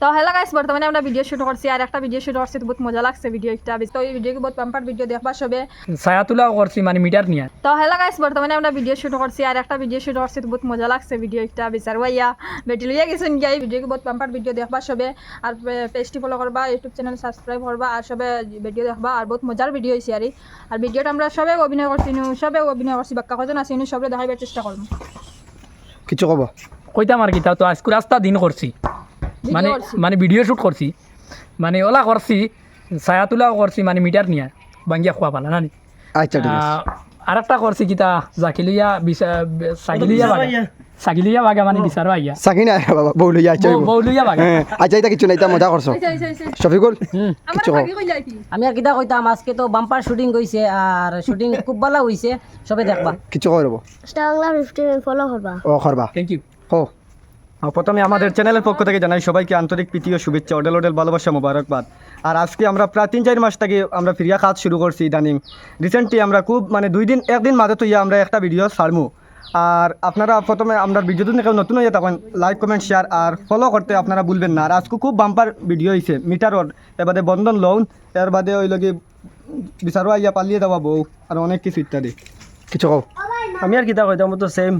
তো hello guys, বর্তমানে আমরা ভিডিও শুট করছি আর একটা ভিডিও শুট করছি, তো বহুত মজা লাগছে ভিডিওটা। তো এই ভিডিওকে বহুত পাম্পার ভিডিও দেখবা সবে। ছায়া তোলাও করছি মানে মিটার নিয়ে। তো হ্যালো গাইস, বর্তমানে আমরা ভিডিও শুট করছি আর একটা ভিডিও শুট করছি, তো বহুত মজা লাগছে ভিডিওটা। বিচার ভাইয়া বেটি লইয়া গেছেন গিয়ে এই ভিডিওকে বহুত পাম্পার ভিডিও দেখবা সবে। আর পেজটি ফলো করবা, ইউটিউব চ্যানেল সাবস্ক্রাইব করবা আর সবে ভিডিও দেখবা। আর বহুত মজার ভিডিও হয়েছে আর ভিডিওটা আমরা সবে অভিনয় করছি, বাক্কা কজন আছে সবে দেখাইবার চেষ্টা করবো। কিছু কব কইতাম আর কি, তাও তো আজকে রাস্তা দিন করছি মানে মানে ভিডিও শুট করছি মানে ওলা করছি, ছায়া তোলাও করছি মানে মিটার নিয়ে বাঙ্গিয়া খোয়া পালা না নি। আচ্ছা ঠিক আছে আর একটা করছি কিতা জাকিলিয়া সাকিলিয়া বাগা মানে বিচার আইয়া সাকি না বাবা বউ লইয়া আচ্ছা বৌলিয়া বাগা। আচ্ছা এটা কিছু নাই তা মজা করছো শফিকুল কিছু কব আমি আর কিতা কইতাম, আজকে তো বাম্পার শুটিং হইছে আর শুটিং খুব ভালো হইছে, সবে দেখবা। কিছু কই রব স্টারবাংলা 15 ফলো করবা। ও করবা থ্যাংক ইউ। হো প্রথমে আমাদের চ্যানেলের পক্ষ থেকে জানাই সবাইকে আন্তরিক প্রীতি ও শুভেচ্ছা, অডেল অডেল ভালোবাসা, মোবারকবাদ। আর আজকে আমরা প্রায় 3-4 মাস থেকে আমরা ফিরিয়া কাজ শুরু করছি ইদানিং। রিসেন্টলি আমরা খুব মানে একদিন মাঝে তো আমরা একটা ভিডিও ছাড়মু। আর আপনারা প্রথমে আমরা ভিডিও যদি কেউ নতুন হয়ে তখন লাইক কমেন্ট শেয়ার আর ফলো করতে আপনারা ভুলবেন না। আর আজকে খুব বাম্পার ভিডিও হয়েছে মিটারর, এর বাদে বন্ধন লোন, এর বাদে ওই লগে বিচারো আইয়া পালিয়ে দেওয়া বউ আর অনেক কিছু ইত্যাদি। কিছু কব আমি আর কিতা কইতাম, তো সেম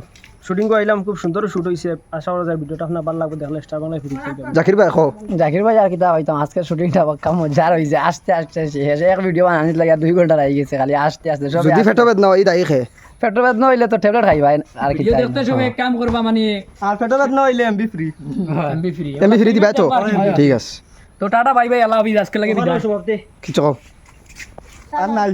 শুটিং আইলাম, খুব সুন্দর শুট হয়েছে। আশা করা যায় ভিডিওটা আপনার ভালো লাগবে, দেখলে স্টার বাংলায় ফিরে জাকির ভাই কো জাকির ভাই আর কিতা কইতাম, আজকে শুটিংটা বাক্কা মজার হইছে। আস্তে আস্তে শেষ, এক ভিডিও বানানিত লাগে 2 ঘন্টা লাগি গেছে খালি আস্তে আস্তে। সব যদি ফেটবেদ না এই দাই খে পেট্রোল না হইলে তো ট্যাবলেট খাইবা আর কি। ভিডিও দেখতে সময় এক কাম করবা মানে আর ফেটোবাদ না হইলে MB free. MB free MB free দিবা তো ঠিক আছে তো টাটা বাই বাই, আল্লাহ হাফিজ, আজকে লাগে বিদায়। কিছু কব আর নাই